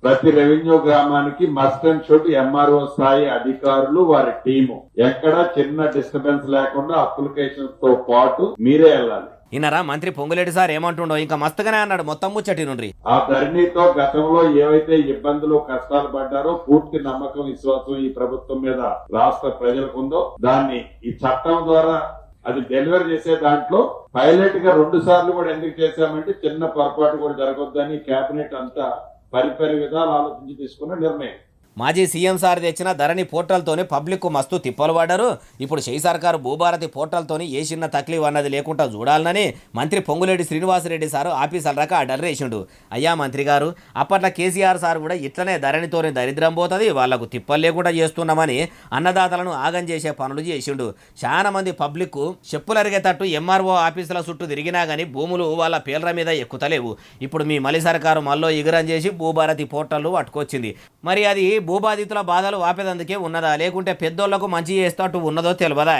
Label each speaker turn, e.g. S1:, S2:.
S1: ప్రతి రెవెన్యూ గ్రామానికి must and should MRO స్థాయి అధికారులు వారి టీము ఎక్కడ చిన్న డిస్టర్బెన్స్ లేకుండా అప్లికేషన్స్ తో పాటు మీరే వెళ్ళాలి.
S2: ఈయనరా మంత్రి పొంగులేటి సార్ ఏమంటుండో ఇంకా మస్తుగానే అన్నాడు మొత్తం ముచ్చటి నుండి.
S1: ఆ ధరణితో గతంలో ఏవైతే ఇబ్బందులు కష్టాలు పడ్డారో పూర్తి నమ్మకం విశ్వాసం ఈ ప్రభుత్వం మీద రాష్ట్ర ప్రజలకు ఉందో దాన్ని ఈ చట్టం ద్వారా అది డెలివర్ చేసే దాంట్లో పైలట్ గా 2 సార్లు కూడా ఎందుకు చేశామంటే చిన్న పొరపాటు కూడా జరగొద్దని కేబినెట్ అంతా పరిపరి విధాలు ఆలోచించి తీసుకున్న నిర్ణయం.
S2: మాజీ సీఎం సార్ తెచ్చిన ధరణి పోర్టల్తోనే పబ్లిక్ మస్తు తిప్పలు పడ్డారు. ఇప్పుడు షెయి సర్కారు భూభారతి పోర్టల్తోని ఏ చిన్న తక్లీఫ్ అన్నది లేకుండా చూడాలని మంత్రి పొంగులేటి శ్రీనివాసరెడ్డి సారు ఆఫీసర్ రాక ఆర్డర్ వేసిండు. అయ్యా మంత్రి గారు, అప్పట్లో కేసీఆర్ సార్ కూడా ఇట్లనే ధరణితోనే దరిద్రం పోతుంది, వాళ్లకు తిప్పలు లేకుండా చేస్తున్నామని అన్నదాతలను ఆగం చేసే పనులు చేసిండు. చాలా మంది పబ్లిక్ చెప్పులు అరిగేటట్టు ఎంఆర్ఓ ఆఫీసుల చుట్టూ తిరిగినా కానీ భూములు వాళ్ళ పేర్ల మీద ఎక్కుతలేవు. ఇప్పుడు మీ మలి సర్కారు మళ్ళీ ఎగురం చేసి భూభారతి పోర్టల్ పట్టుకొచ్చింది. మరి అది భూబాధితుల బాధలు ఆపేదందుకే ఉన్నదా, లేకుంటే పెద్దోళ్లకు మంచి చేస్తూ ఉన్నదో తెలియదా?